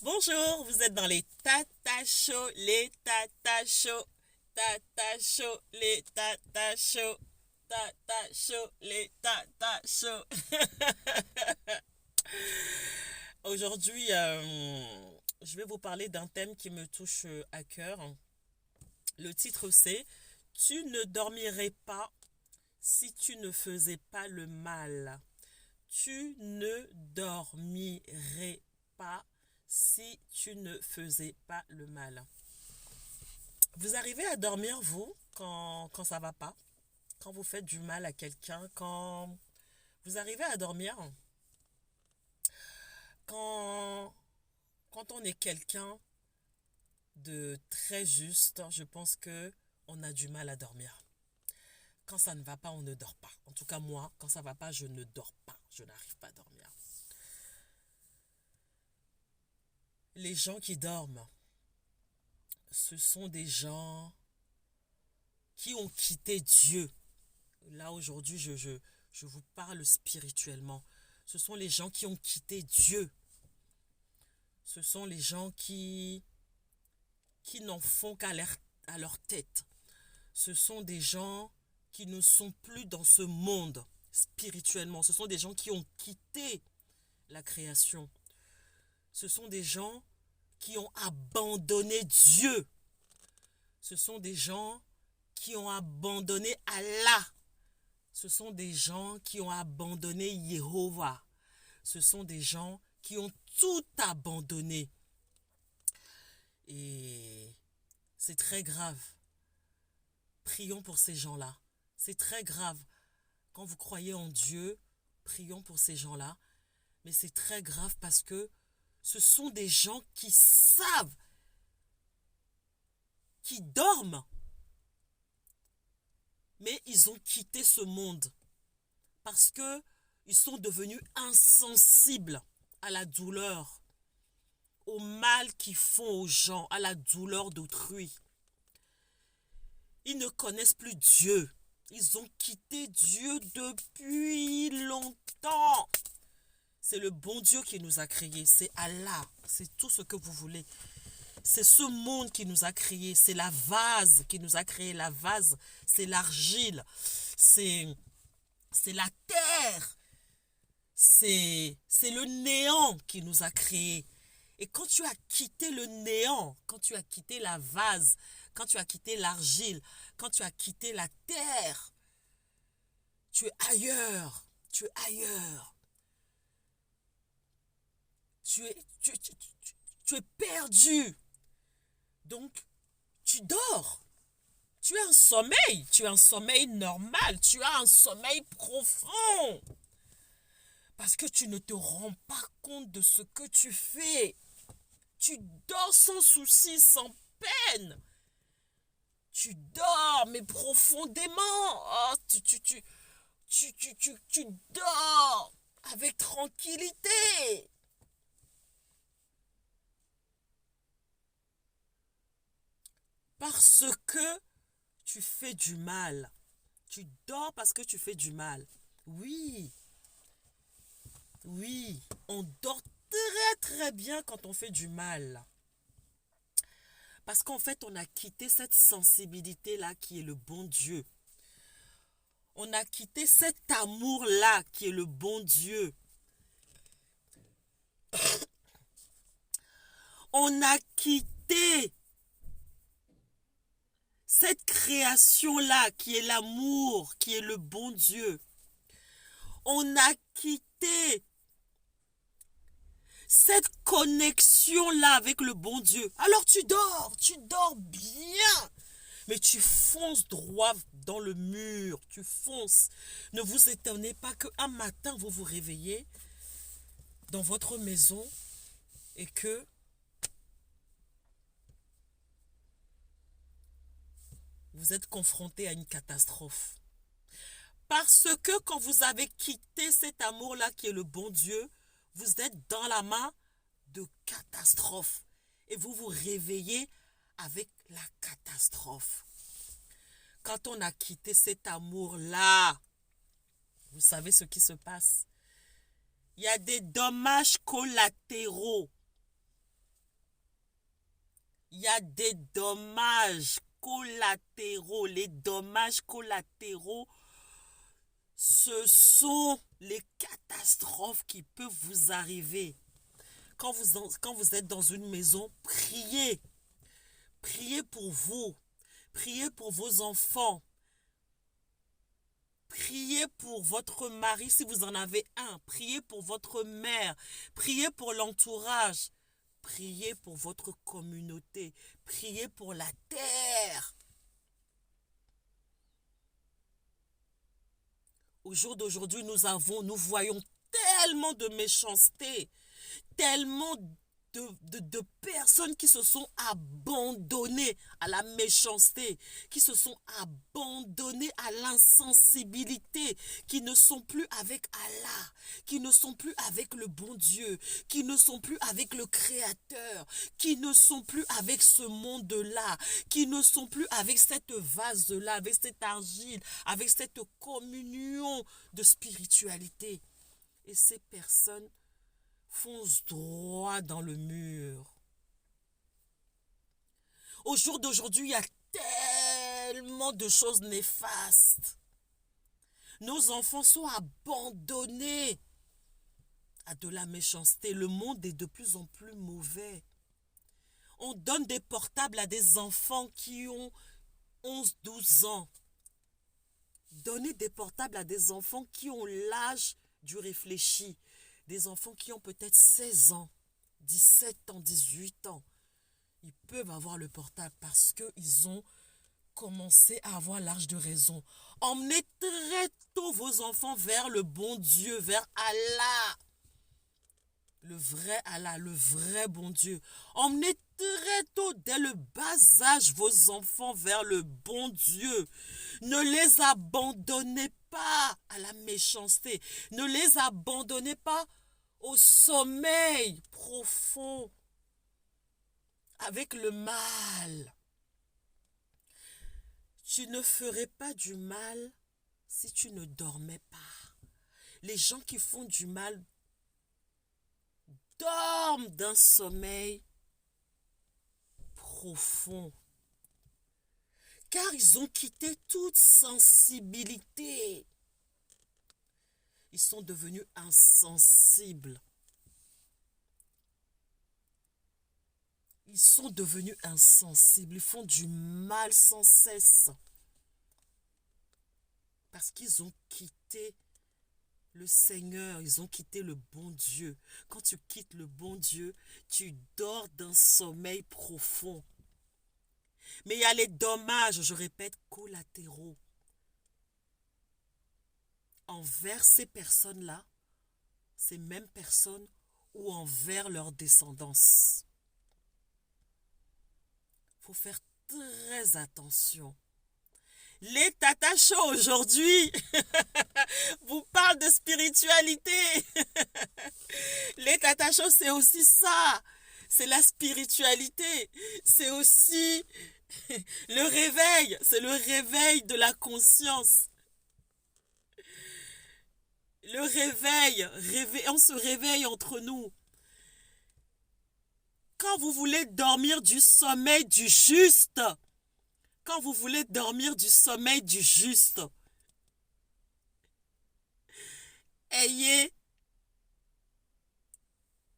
Bonjour, vous êtes dans les Tata Show, les Tata Show, Tata Show, les Tata Show, Tata Show, les Tata Show. Aujourd'hui, je vais vous parler d'un thème qui me touche à cœur. Le titre c'est Tu ne dormirais pas si tu ne faisais pas le mal. Tu ne dormirais pas si tu ne faisais pas le mal. Vous arrivez à dormir, vous, quand ça va pas? Quand vous faites du mal à quelqu'un? Quand vous arrivez à dormir? Quand, quand on est quelqu'un de très juste, je pense que on a du mal à dormir. Quand ça ne va pas, on ne dort pas. En tout cas, moi, quand ça va pas, je ne dors pas. Je n'arrive pas à dormir. Les gens qui dorment, ce sont des gens qui ont quitté Dieu. Là, aujourd'hui, je vous parle spirituellement. Ce sont les gens qui ont quitté Dieu. Ce sont les gens qui n'en font à leur tête. Ce sont des gens qui ne sont plus dans ce monde spirituellement. Ce sont des gens qui ont quitté la création. Ce sont des gens qui ont abandonné Dieu. Ce sont des gens qui ont abandonné Allah. Ce sont des gens qui ont abandonné Jéhovah. Ce sont des gens qui ont tout abandonné. Et c'est très grave. Prions pour ces gens-là. C'est très grave. Quand vous croyez en Dieu, prions pour ces gens-là. Mais c'est très grave parce que ce sont des gens qui savent, qui dorment, mais ils ont quitté ce monde parce que ils sont devenus insensibles à la douleur, au mal qu'ils font aux gens, à la douleur d'autrui. Ils ne connaissent plus Dieu. Ils ont quitté Dieu depuis longtemps. C'est le bon Dieu qui nous a créés. C'est Allah. C'est tout ce que vous voulez. C'est ce monde qui nous a créés. C'est la vase qui nous a créés. La vase, c'est l'argile. C'est la terre. C'est le néant qui nous a créés. Et quand tu as quitté le néant, quand tu as quitté la vase, quand tu as quitté l'argile, quand tu as quitté la terre, tu es ailleurs. Tu es ailleurs. Tu es, tu es perdu. Donc, tu dors. Tu as un sommeil. Tu as un sommeil normal. Tu as un sommeil profond. Parce que tu ne te rends pas compte de ce que tu fais. Tu dors sans souci, sans peine. Tu dors, mais profondément. Oh, tu dors avec tranquillité. Parce que tu fais du mal. Tu dors parce que tu fais du mal. Oui, oui, on dort très très bien quand on fait du mal. Parce qu'en fait, on a quitté cette sensibilité-là qui est le bon Dieu. On a quitté cet amour-là qui est le bon Dieu. On a quitté cette création-là qui est l'amour, qui est le bon Dieu. On a quitté cette connexion-là avec le bon Dieu. Alors tu dors bien. Mais tu fonces droit dans le mur, tu fonces. Ne vous étonnez pas qu'un matin, vous vous réveillez dans votre maison et que vous êtes confronté à une catastrophe. Parce que quand vous avez quitté cet amour-là qui est le bon Dieu, vous êtes dans la main de catastrophe. Et vous vous réveillez avec la catastrophe. Quand on a quitté cet amour-là, vous savez ce qui se passe. Il y a des dommages collatéraux. Il y a des dommages collatéraux. Les dommages collatéraux, ce sont les catastrophes qui peuvent vous arriver. Quand vous êtes dans une maison, priez. Priez pour vous. Priez pour vos enfants. Priez pour votre mari si vous en avez un. Priez pour votre mère. Priez pour l'entourage. Priez pour votre communauté. Priez pour la terre. Au jour d'aujourd'hui, nous voyons tellement de méchanceté, tellement de personnes qui se sont abandonnées à la méchanceté, qui se sont abandonnées à l'insensibilité, qui ne sont plus avec Allah, qui ne sont plus avec le bon Dieu, qui ne sont plus avec le Créateur, qui ne sont plus avec ce monde-là, qui ne sont plus avec cette vase-là, avec cette argile, avec cette communion de spiritualité. Et ces personnes fonce droit dans le mur. Au jour d'aujourd'hui, il y a tellement de choses néfastes. Nos enfants sont abandonnés à de la méchanceté. Le monde est de plus en plus mauvais. On donne des portables à des enfants qui ont 11-12 ans. Donnez des portables à des enfants qui ont l'âge du réfléchi. Des enfants qui ont peut-être 16 ans, 17 ans, 18 ans. Ils peuvent avoir le portable parce qu'ils ont commencé à avoir l'âge de raison. Emmenez très tôt vos enfants vers le bon Dieu, vers Allah. Le vrai Allah, le vrai bon Dieu. Emmenez très tôt, dès le bas âge, vos enfants vers le bon Dieu. Ne les abandonnez pas à la méchanceté. Ne les abandonnez pas au sommeil profond avec le mal. Tu ne ferais pas du mal si tu ne dormais pas. Les gens qui font du mal dorment d'un sommeil profond. Car ils ont quitté toute sensibilité. Ils sont devenus insensibles. Ils sont devenus insensibles. Ils font du mal sans cesse. Parce qu'ils ont quitté le Seigneur. Ils ont quitté le bon Dieu. Quand tu quittes le bon Dieu, tu dors d'un sommeil profond. Mais il y a les dommages, je répète, collatéraux. Envers ces personnes-là, ces mêmes personnes, ou envers leur descendance. Il faut faire très attention. Les tatachos aujourd'hui vous parlent de spiritualité. Les tatachos, c'est aussi ça. C'est la spiritualité. C'est aussi le réveil. C'est le réveil de la conscience. Le réveil, on se réveille entre nous. Quand vous voulez dormir du sommeil du juste, quand vous voulez dormir du sommeil du juste, ayez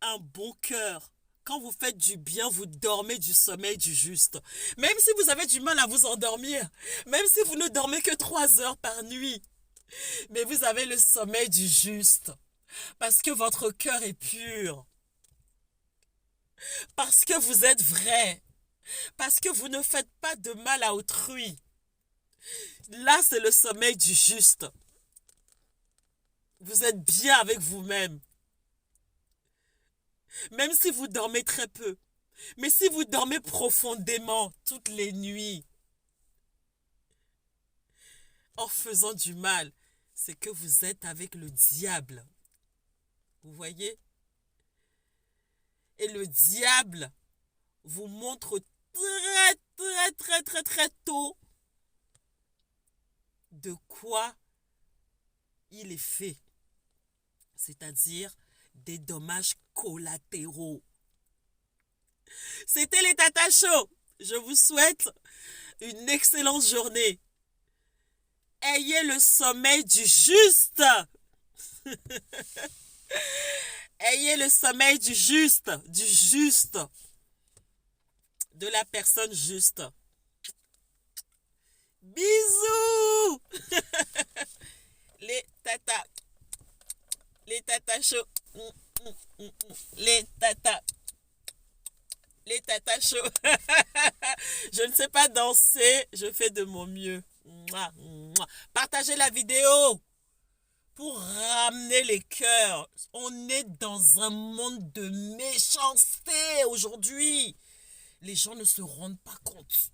un bon cœur. Quand vous faites du bien, vous dormez du sommeil du juste. Même si vous avez du mal à vous endormir, même si vous ne dormez que 3 heures par nuit, mais vous avez le sommeil du juste. Parce que votre cœur est pur. Parce que vous êtes vrai. Parce que vous ne faites pas de mal à autrui. Là, c'est le sommeil du juste. Vous êtes bien avec vous-même. Même si vous dormez très peu. Mais si vous dormez profondément toutes les nuits, en faisant du mal, c'est que vous êtes avec le diable. Vous voyez? Et le diable vous montre très tôt de quoi il est fait. C'est-à-dire des dommages collatéraux. C'était les Tata Show. Je vous souhaite une excellente journée. Ayez le sommeil du juste. Ayez le sommeil du juste, de la personne juste. Bisous. Les Tata Show. Les Tata Show. Je ne sais pas danser, je fais de mon mieux. Partagez la vidéo pour ramener les cœurs. On est dans un monde de méchanceté aujourd'hui. Les gens ne se rendent pas compte.